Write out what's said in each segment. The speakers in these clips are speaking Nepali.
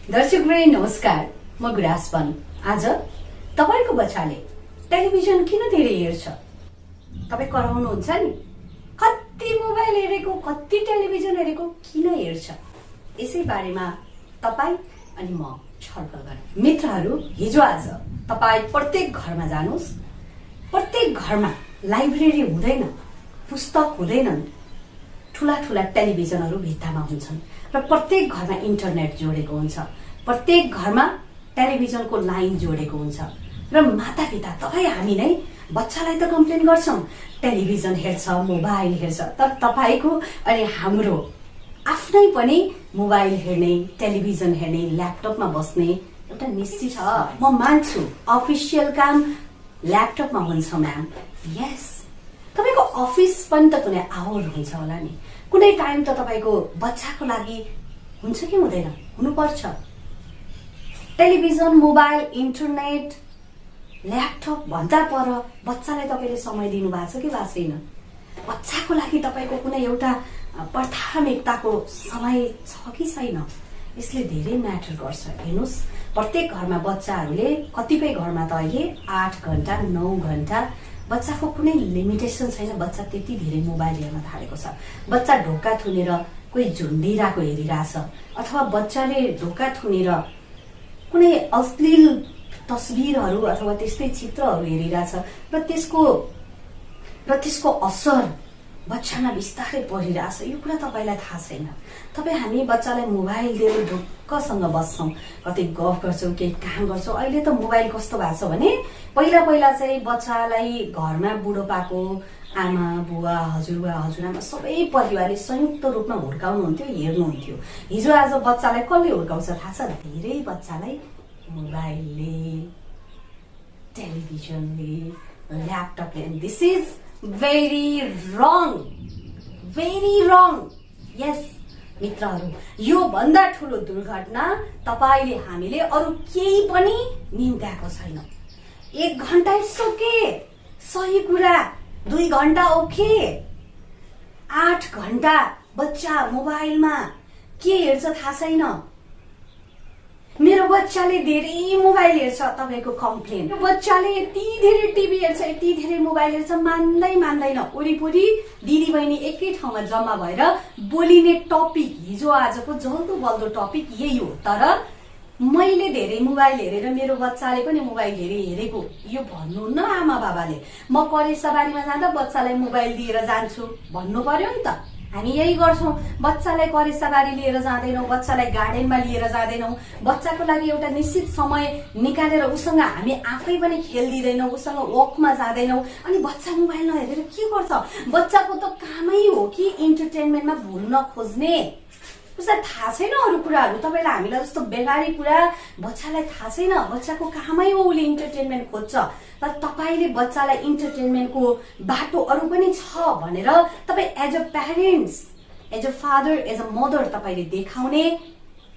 दर्शकवृन्द नमस्कार, म गुराश पनि। आज तपाईको बच्चाले टेलिभिजन किन धेरै हेर्छ? तपाई कराउनुहुन्छ नि, कति मोबाइल हेरेको, कति टेलिभिजन हेरेको, किन हेर्छ? यसै बारेमा तपाई अनि म छलफल गरौँ। मित्रहरू, हिजो आज तपाई प्रत्येक घरमा जानुस्, प्रत्येक घरमा लाइब्रेरी हुँदैन, पुस्तक हुँदैनन्, ठूला ठूला टेलिभिजनहरू भित्तामा हुन्छन् र प्रत्येक घरमा इन्टरनेट जोडेको हुन्छ, प्रत्येक घरमा टेलिभिजनको लाइन जोडेको हुन्छ र मातापिता तपाई हामी नै बच्चालाई त कम्प्लेन गर्छौं, टेलिभिजन हेर्छ, मोबाइल हेर्छ, तर तपाईको अनि हाम्रो आफ्नै पनि मोबाइल हेर्ने, टेलिभिजन हेर्ने, ल्यापटपमा बस्ने एउटा निश्चित छ। म मान्छु अफिसियल काम ल्यापटपमा हुन्छ म्याम, यस। तपाईको अफिस पनि त कुनै आवर हुन्छ होला नि, कुनै टाइम त तपाईको बच्चाको लागि हुन्छ कि हुँदैन? हुनुपर्छ। टेलिभिजन, मोबाइल, इन्टरनेट, ल्यापटप भन्दा पर बच्चालाई तपाईले समय दिनु भएको छ कि भएको छैन? बच्चाको लागि तपाईको कुनै एउटा प्राथमिकताको समय छ कि छैन? यसले धेरै म्याटर गर्छ। हेर्नुस्, प्रत्येक घरमा बच्चाहरूले, कतिपय घरमा त अहिले 8 घण्टा 9 घण्टा, बच्चाको कुनै लिमिटेसन छैन, बच्चा त्यति धेरै मोबाइल हेर्न थालेको छ। बच्चा ढोका थुनेर कोही झुन्डिरहेको हेरिरहेछ, अथवा बच्चाले ढोका थुनेर कुनै अश्लील तस्बिरहरू अथवा त्यस्तै चित्रहरू हेरिरहेछ र त्यसको असर बच्चामा बिस्तारै परिरहेछ। यो कुरा तपाईलाई थाहा छैन। तपाई हामी बच्चालाई मोबाइल दिएर ढुक्कसँग बस्छौं, कतै गफ गर्छौं, केही काम गर्छौं। अहिले त मोबाइल कस्तो भएको छ भने पहिला चाहिँ बच्चालाई घरमा बुढोपाको आमा, बुवा, हजुरबा, हजुरआमा सबै परिवारले संयुक्त रूपमा हुर्काउनुहुन्थ्यो, हेर्नुहुन्थ्यो। हिजो आज बच्चालाई कसले हुर्काउँछ थाहा छ? धेरै बच्चालाई मोबाइलले, टेलिभिजनले, ल्यापटपले। This is very wrong, yes मित्रहरू, यो भन्दा ठूलो दुर्घटना तपाईले हामीले अरु केही पनि निम्त्याएको छैन। 1 घण्टा इट्स ओके, सही कुरा। 2 घण्टा ओके, 8 घण्टा बच्चा मोबाइलमा के हेर्छ थाहा छैन? मेरो बच्चाले धेरै मोबाइल हेर्छ, तपाईको कम्प्लेन। बच्चाले यति धेरै टिभी हेर्छ, यति धेरै मोबाइल हेर्छ, मान्दैन। वरिपरि दिदी बहिनी एकै ठाउँमा जम्मा भएर बोलिने टपिक, हिजो आजको जल्दो बल्दो टपिक यही हो। तर मैले धेरै मोबाइल हेरेर मेरो बच्चाले पनि मोबाइल हेरेको, यो भन्नुहुन्न आमा बाबाले। म करेसाबारीमा जाँदा बच्चालाई मोबाइल दिएर जान्छु भन्नु पर्यो नि त। हामी यही गर्छौं, बच्चालाई करेसाबारी लिएर जाँदैनौं, बच्चालाई गार्डनमा लिएर जाँदैनौं, बच्चाको लागि एउटा निश्चित समय निकालेर उसँग हामी आफै पनि खेल्दिदैनौं, उसँग वकमा जाँदैनौं। अनि बच्चा मोबाइल नहेरेर के गर्छ? बच्चाको त कामै हो कि इन्टरटेनमेन्टमा भुल्न खोज्ने। उसलाई थाहा छैन अरू कुराहरू। तपाईलाई हामीलाई जस्तो बेगारी कुरा बच्चालाई थाहा छैन। बच्चाको कामै हो उसले इन्टरटेनमेन्ट खोज्छ। तर तपाईले बच्चालाई इन्टरटेनमेन्टको बाटो अरू पनि छ भनेर तपाई as a parents, as a father, as a mother तपाईले देखाउने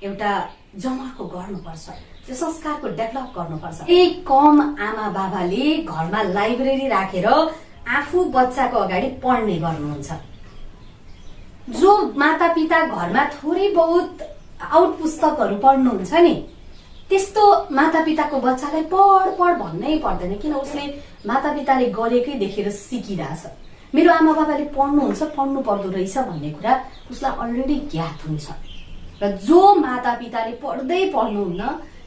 एउटा जमर्को गर्नुपर्छ, त्यो संस्कारको डेभलप गर्नुपर्छ। एक कम आमा बाबाले घरमा लाइब्रेरी राखेर आफू बच्चाको अगाडि पढ्ने गर्नुहुन्छ। जो माता पिता घरमा थोरै बहुत आउट पुस्तकहरू पढ्नुहुन्छ नि, त्यस्तो माता पिताको बच्चालाई पढ भन्नै पर्दैन, किन उसले माता पिताले गरेकै देखेर सिकिरहेछ। मेरो आमा बाबाले पढ्नुहुन्छ, पढ्नु पर्दो रहेछ भन्ने कुरा उसलाई अलरेडी ज्ञात हुन्छ। र जो माता पिताले पढ्नुहुन्न,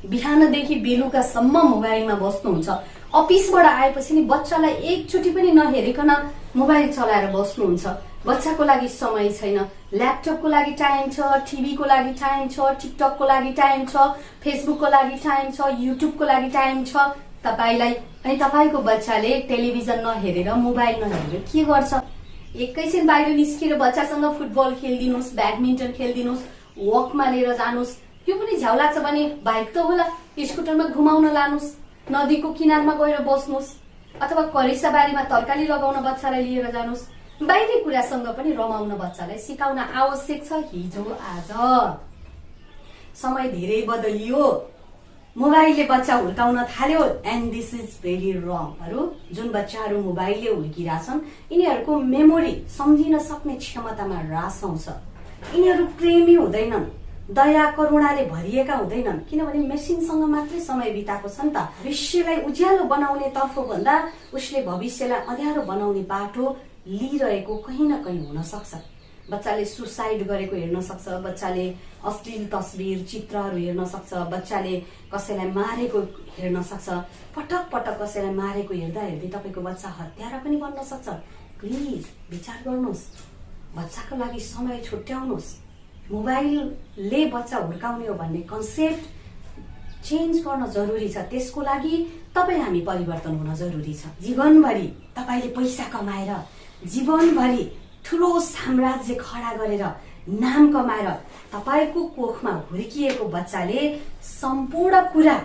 बिहानदेखि बेलुकासम्म मोबाइलमा बस्नुहुन्छ, अफिसबाट आएपछि नि बच्चालाई एकचोटि पनि नहेरिकन मोबाइल चलाएर बस्नुहुन्छ, बच्चाको लागि समय छैन, ल्यापटपको लागि टाइम छ, टिभीको लागि टाइम छ, टिकटकको लागि टाइम छ, फेसबुकको लागि टाइम छ, युट्युबको लागि टाइम छ तपाईलाई। अनि तपाईको बच्चाले टेलिभिजन नहेरेर, मोबाइल नहेरेर के गर्छ? एकैछिन बाहिर निस्केर बच्चासँग फुटबल खेल्दिनुस्, ब्याडमिन्टन खेल्दिनुस्, वकमा लिएर जानुस्। यो पनि झ्याउ लाग्छ भने बाइक त होला, स्कुटरमा घुमाउन लानुस्, नदीको किनारमा गएर बस्नुस्, अथवा करेसाबारीमा तरकारी लगाउन बच्चालाई लिएर जानुस्। बाहिरी कुरासँग पनि रमाउन बच्चालाई सिकाउन आवश्यक छ। हिजो आज समय धेरै बदलियो, मोबाइलले बच्चा हुर्काउन थाल्यो, एन्ड दिस इज भेरी रङ। जुन बच्चाहरू मोबाइलले हुर्किरहेछन् यिनीहरूको मेमोरी, सम्झिन सक्ने क्षमतामा ह्रास आउँछ। यिनीहरू प्रेमी हुँदैनन्, दया करुणाले भरिएका हुँदैनन्, किनभने मेसिनसँग मात्रै समय बिताएको छ नि त। भविष्यलाई उज्यालो बनाउने तर्फ भन्दा उसले भविष्यलाई अँध्यारो बनाउने बाटो लिइरहेको कहीँ न कहीँ हुन सक्छ। बच्चाले सुसाइड गरेको हेर्न सक्छ, बच्चाले अश्लील तस्बिर चित्रहरू हेर्न सक्छ, बच्चाले कसैलाई मारेको हेर्न सक्छ। पटक पटक कसैलाई मारेको हेर्दा हेर्दै तपाईको बच्चा हत्यारा पनि बन्न सक्छ। प्लिज विचार गर्नुहोस्, बच्चाको लागि समय छुट्याउनुहोस्। मोबाइलले बच्चा हुर्काउने हो भन्ने कन्सेप्ट चेन्ज गर्न जरुरी छ। त्यसको लागि तपाईँ हामी परिवर्तन हुन जरुरी छ। जीवनभरि तपाईले पैसा कमाएर, जीवनभरि ठुलो साम्राज्य खडा गरेर, नाम कमाएर तपाईको कोखमा हुर्किएको बच्चाले सम्पूर्ण कुरा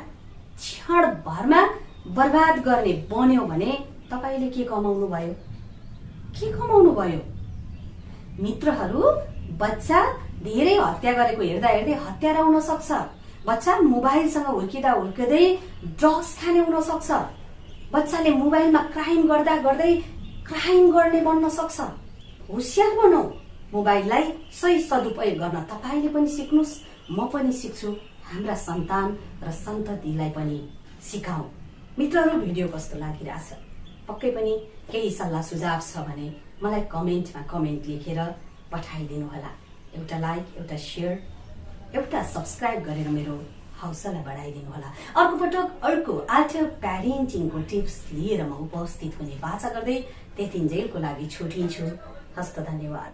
क्षणभरमा बर्बाद गर्ने बन्यो भने तपाईले के कमाउनु भयो? के कमाउनु भयो? मित्रहरू, बच्चा धेरै हत्या गरेको हेर्दा हेर्दै हत्यारा हुन सक्छ। बच्चा मोबाइलसँग हुर्किँदा हुर्किँदै ड्रग्स खाने हुन सक्छ। बच्चाले मोबाइलमा क्राइम गर्दा गर्दै क्राइम गर्ने बन्न सक्छ। होशियार बनौ। मोबाइललाई सही सदुपयोग गर्न तपाईले पनि सिक्नुस्, म पनि सिक्छु, हाम्रा सन्तान र सन्ततिलाई पनि सिकाऊ। मित्रहरू, भिडियो कस्तो लागिरहेछ? पक्कै पनि केही सल्लाह सुझाव छ भने मलाई कमेन्टमा कमेन्ट लेखेर पठाइदिनु होला। एउटा लाइक, एउटा शेयर, एउटा सब्स्क्राइब गरेर मेरो हौसला बढाइदिनु होला। अर्को पटक अर्को आर्टिफिशियल प्यारेन्टिङको टिप्स लिएर म उपस्थित हुने बाचा गर्दै त्यतिन्जेलको लागि छुटिन्छु। हस्त धन्यवाद।